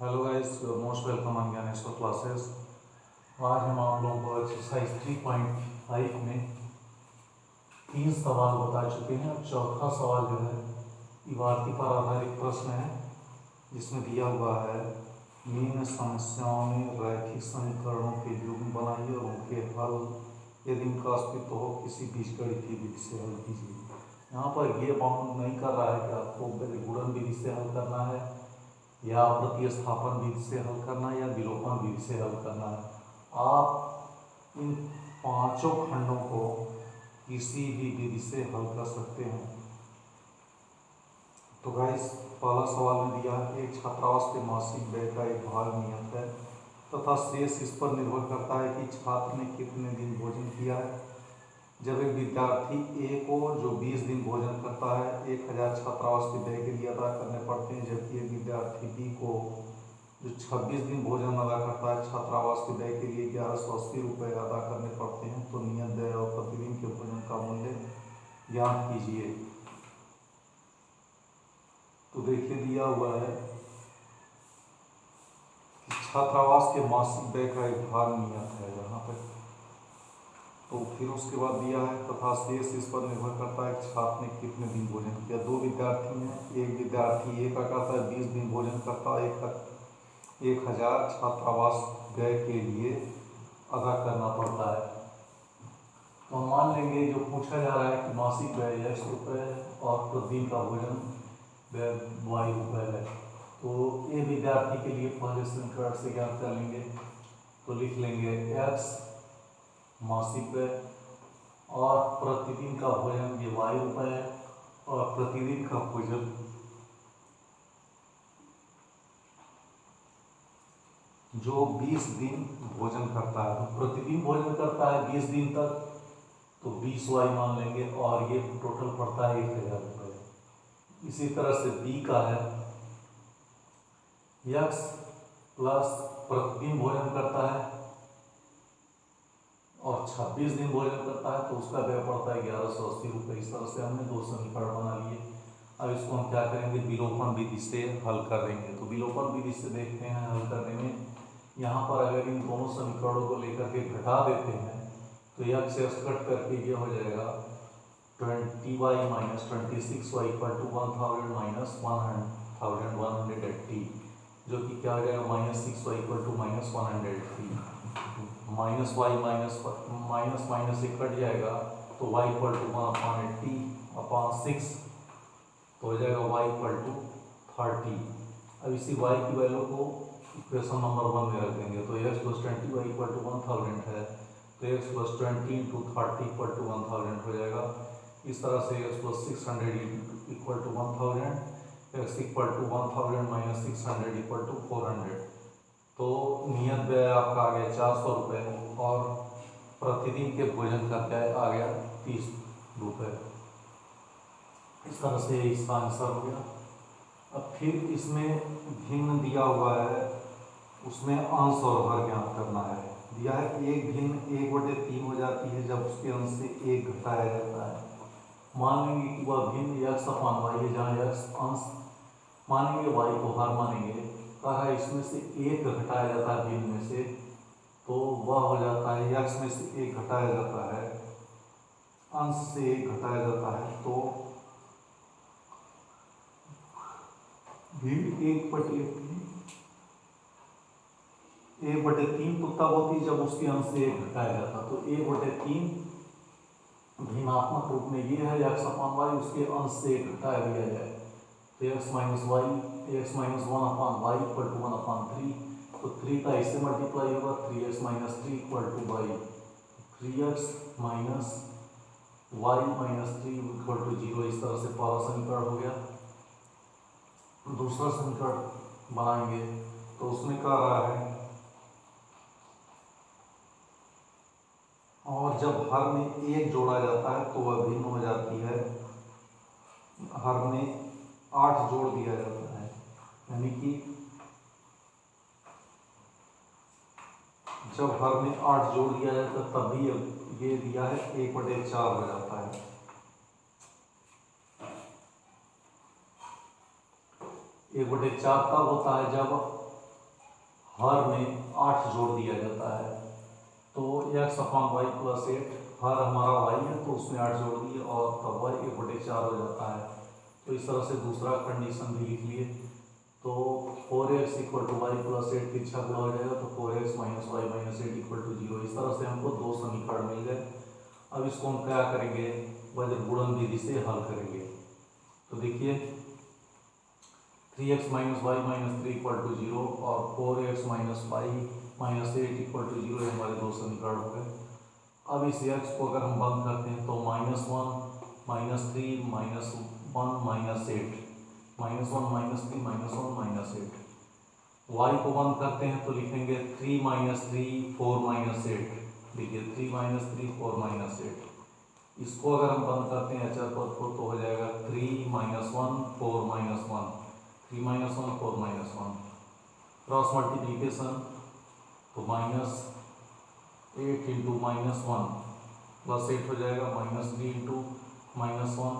Hello guys, you are most welcome on Gyaneshwar Classes. आज हम आप लोगों को एक्सरसाइज 3.5 में 3 सवाल बता चुके हैं। अब चौथा सवाल जो है इबारती पर आधारित प्रश्न है, जिसमें दिया हुआ है निम्न समस्याओं में रैखिक समीकरणों के युग्म बनाइए और उनके हल यदि उनका अस्तित्व हो किसी बीजगणितीय विधि से हल कीजिए। यहाँ पर ये बाउंड नहीं कर रहा है कि आपको गुणन विधि से हल करना है या प्रतिस्थापन विधि से हल करना है या विलोपन विधि से हल करना है। आप इन पांचों खंडों को किसी भी विधि से हल कर सकते हैं। तो गाइस, पहला सवाल में दिया है एक छात्रावास के मासिक व्यय का एक भाग नियत है तथा शेष इस पर निर्भर करता है कि छात्र ने कितने दिन भोजन किया है। जब एक विद्यार्थी ए को जो 20 दिन भोजन करता है 1000 छात्रावास के व्यय के लिए अदा करने पड़ते हैं, जबकि एक विद्यार्थी बी को जो 26 दिन भोजन अदा करता है छात्रावास के व्यय के लिए 1180 रुपये अदा करने पड़ते हैं। तो नियत व्यय और प्रतिदिन के भोजन का मूल्य ज्ञात कीजिए। तो देखिए, दिया हुआ है कि छात्रावास के मासिक व्यय का एक भाग नियत है यहाँ पे। तो फिर उसके बाद दिया है तथा शेष इस पर निर्भर करता है छात्र ने कितने दिन भोजन किया। दो विद्यार्थी हैं, एक विद्यार्थी ए का करता है 20 दिन भोजन करता है, 1000 छात्रावास व्यय के लिए अदा करना पड़ता है। तो हम मान लेंगे जो पूछा जा रहा है कि मासिक व्यय x रुपये और प्रतिदिन का भोजन व्यय y रुपये है। तो ए विद्यार्थी के लिए पहले समीकरण से ज्ञात कर लेंगे। तो लिख लेंगे x मासिक व्यय और प्रतिदिन का भोजन ये y रुपये है और प्रतिदिन का भोजन जो 20 दिन भोजन करता है, तो प्रतिदिन भोजन करता है 20 दिन तक, तो 20 y मान लेंगे और ये टोटल पड़ता है 1000 रुपये। इसी तरह से बी का है x प्लस प्रतिदिन भोजन करता है और 26 दिन भोजन करता है, तो उसका व्यय पड़ता है 1180 रुपये। इस तरह से हमने दो समीकरण बना लिए। अब इसको हम क्या करेंगे, विलोपन विधि से हल कर देंगे। तो विलोपन विधि से देखते हैं हल करने में, यहाँ पर अगर इन दोनों समीकरणों को लेकर के घटा देते हैं तो यह से कट करके ये हो जाएगा 20y minus 26y equal to 1000 minus 1180, जो कि क्या हो जाएगा -6y equal to -103। Minus y minus minus से कट जाएगा तो y इक्वल टू 1/80 अपॉन 6, तो हो जाएगा y इक्वल टू 30। अब इसी y की वैल्यू को इक्वेशन नंबर 1 में रख देंगे। तो x plus 20y equal to 1000 है, तो x plus 20 into 30 equal to 1000 हो जाएगा। इस तरह से x plus 600 equal to 1000, x equal to 1000 minus 600 equal to 400। तो नियत व्यय आपका आ गया 400 रुपये और प्रतिदिन के भोजन का व्यय आ गया 30 रुपये। इस तरह से इसका आंसर हो गया। अब फिर इसमें भिन्न दिया हुआ है, उसमें अंश और हर ज्ञात करना है। दिया है एक भिन्न 1/3 हो जाती है जब उसके अंश से 1 घटाया जाता है। मान लेंगे कि वह भिन्न x अपान y है, जहाँ x अंश मानेंगे y को हर मानेंगे। कहा इसमें से 1 घटाया जाता है भिन्न में से, तो वह हो जाता है x में से 1 घटाया जाता है, अंश से 1 घटाया जाता है, तो भिन्न 1/3 तो तब होती जब उसके अंश से 1 घटाया जाता। तो 1/3 भिन्नात्मक रूप में ये है x अपान y, उसके अंश से 1 घटाया दिया जाए तो x minus 1/y equal to 1/3। तो 3 का इससे मल्टीप्लाई होगा, 3x minus 3 equal to y, 3x minus y minus 3 equal to 0। इस तरह से पहला समीकरण हो गया। दूसरा समीकरण बनाएंगे तो उसमें कह रहा है और जब हर में 1 जोड़ा जाता है तो वह भिन्न हो जाती है। हर में 8 जोड़ दिया जाता है, यानी कि जब हर में 8 जोड़ दिया जाता है तब भी ये दिया है 1/4 हो जाता है। 1/4 कब होता है, जब हर में 8 जोड़ दिया जाता है, तो x अपॉन वाई प्लस 8, हर हमारा y है तो उसमें 8 जोड़ दिए और तब y 1/4 हो जाता है। तो इस तरह से दूसरा कंडीशन भी लिख लिए। तो 4x equal to Y plus 8 तिरछा गुणा हो जाएगा, तो 4x minus y minus 8 equal to 0। इस तरह से हमको दो समीकरण मिल गए। अब इसको हम क्या करेंगे, वज्रगुणन विधि से हल करेंगे। तो देखिए 3x minus y minus 3 equal to 0 और 4x minus y minus 8 equal to 0 हमारे दो समीकरण हो गए। अब इस x को अगर हम बंद करते हैं तो -1 -3 -1 -8, -1 -3 -1 -8। y को बंद करते हैं तो लिखेंगे 3 -3 4 -8। देखिए 3 -3 4 -8। इसको अगर हम बंद करते हैं अचर पद को तो हो जाएगा 3 -1 4 -1, 3 -1 4 -1। क्रॉस मल्टीप्लीकेशन तो -8 इंटू -1 प्लस 8 हो जाएगा, -3 इंटू -1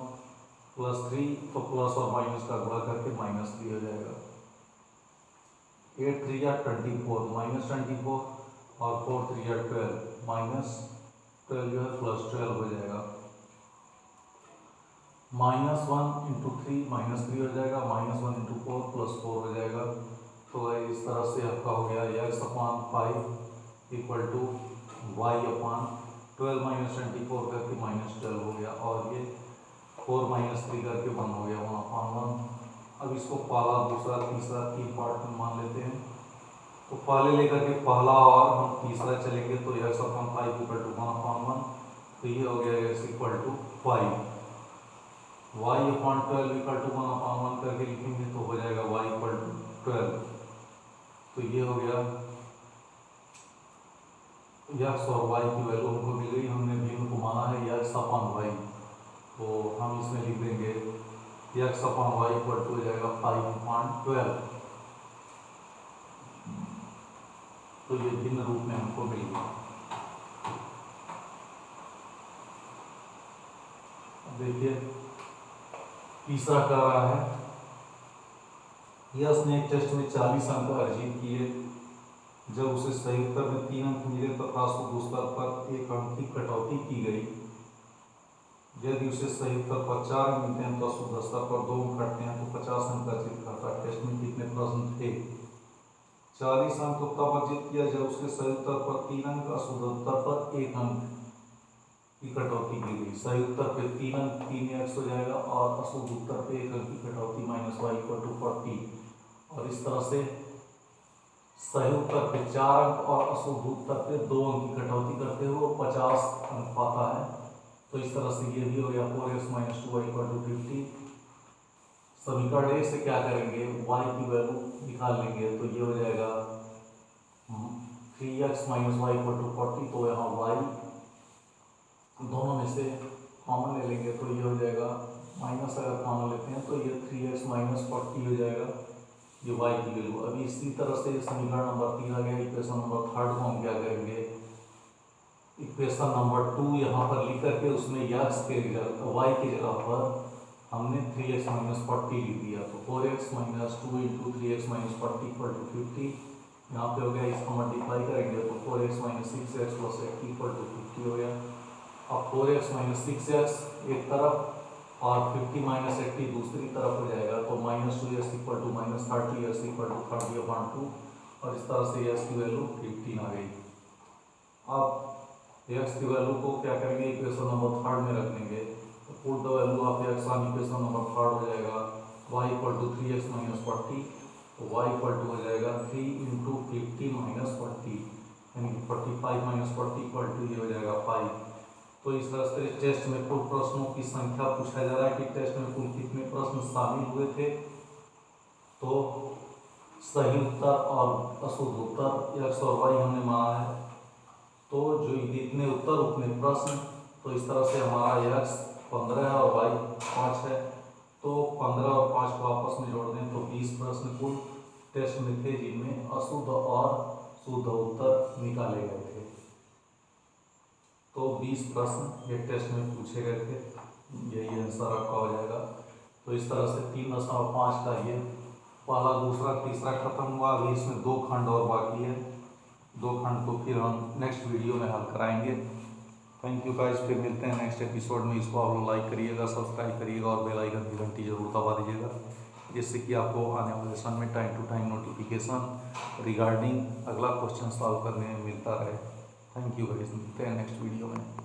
प्लस 3, तो प्लस और माइनस का गुणा करके -3 हो जाएगा। 8 3 या 24 -24 और 4 3 या 12 -12 जो है प्लस 12 हो जाएगा। -1 इंटू 3 -3 हो जाएगा, -1 इंटू 4 प्लस 4 हो जाएगा। तो इस तरह से आपका हो गया x upon 5 equal to y upon 12 -24 करके -12 हो गया, और ये 4 -3 करके 1 हो गया, 1/1। अब इसको पहला दूसरा तीसरा 3 पार्ट में मान लेते हैं। तो पहले लेकर के पहला और हम तीसरा चलेंगे तो x अपॉन 5 इक्वल टू 1/1। तो ये हो गया x equal to 5। y upon 12 equal to 1/1 करके लिखेंगे तो हो जाएगा y इक्वल टू 12। तो ये हो गया x और y की वैल्यू हमको मिल गई। हमने भिन्न को माना है x अपॉन y, तो हम इसमें लिख देंगे x upon y equal to हो जाएगा 5/12। तो ये भिन्न रूप में हमको मिल गया। देखिए तीसरा कर रहा है, यश ने एक टेस्ट में 40 अंक अर्जित किए। जब उसे सही उत्तर में 3 अंक मिले तथा उसको स्तर पर 1 अंक की कटौती की गई। यदि उसे सही उत्तर पर 4 अंक मिलते हैं तो शुद्ध स्तर पर 2 अंक घटते हैं तो 50 अंक अर्जित करता है। टेस्ट में कितने प्रश्न थे? 40 अंक तो तब अर्जित किया जब उसके सही उत्तर पर 3 अंक, अशुद्ध उत्तर पर 1 अंक की कटौती की गई। सही उत्तर पे 3 अंक 3x हो जाएगा और अशुद्ध उत्तर पे 1 अंक की कटौती -y इक्वल टू 40। और इस तरह से सही उत्तर पे 4 अंक और अशुद्ध उत्तर पे 2 अंक की कटौती करते हुए 50 अंक पाता है। तो इस तरह से ये भी हो गया 4x - 2y इक्वल टू 50। समीकरण ए से क्या करेंगे, y की वैल्यू निकाल लेंगे। तो ये हो जाएगा 3x - y इक्वल टू 40। तो यहाँ y दोनों में से कॉमन ले लेंगे तो ये हो जाएगा, माइनस अगर कॉमन लेते हैं तो ये 3x - 40 हो जाएगा, ये y की वैल्यू। अभी इसी तरह से समीकरण नंबर 3 आ गया। इक्वेशन नंबर 3 को हम क्या करेंगे, इक्वेशन नंबर 2 यहाँ पर लिख करके उसमें x के जगह y की जगह पर हमने 3x - 40 लिख दिया। तो 4x - 2 into 3x - 40 equal to 50। यहाँ पे हो गया, इसको मल्टीप्लाई करेंगे तो 4x - 6x plus 80 equal to 50 हो गया। अब 4x - 6x एक तरफ और 50 - 80 दूसरी तरफ हो जाएगा। तो -2x equal to -30x equal to 30/2। और इस तरह से x की वैल्यू 15 आ गई। अब x की वैल्यू को क्या करेंगे, इक्वेशन नंबर 3 में रख देंगे। तो put the value of x on equation number 3 हो जाएगा y इक्वल टू 3x - 40। तो y इक्वल टू हो जाएगा 3 इंटू 50 - 40 यानी कि 45 - 40 इक्वल टू ये हो जाएगा 5। तो इस तरह से टेस्ट में कुल प्रश्नों की संख्या पूछा जा रहा है कि टेस्ट में कुल कितने प्रश्न शामिल हुए थे। तो सही उत्तर और अशुद्ध उत्तर x और y हमने माना है। तो जो जितने उत्तर उतने प्रश्न। तो इस तरह से हमारा x 15 है और y 5 है। तो 15 और 5 को आपस में जोड़ दें तो 20 प्रश्न कुल टेस्ट में थे, जिनमें अशुद्ध और शुद्ध उत्तर निकाले गए थे। तो 20 प्रश्न ये टेस्ट में पूछे गए थे, यही आंसर आपका हो जाएगा। तो इस तरह से 3.5 का ये पहला दूसरा तीसरा खत्म हुआ, अभी इसमें 2 खंड और बाकी है। 2 खंड तो फिर हम नेक्स्ट वीडियो में हल कराएंगे। थैंक यू गाइस, फिर मिलते हैं नेक्स्ट एपिसोड में। इसको आप लोग लाइक करिएगा, सब्सक्राइब करिएगा और बेल आइकन की घंटी जरूर दबा दीजिएगा, जिससे कि आपको आने वाले समय में time to time notification regarding अगला क्वेश्चन सॉल्व करने में मिलता रहे। थैंक यू गाइस, मिलते हैं नेक्स्ट वीडियो में।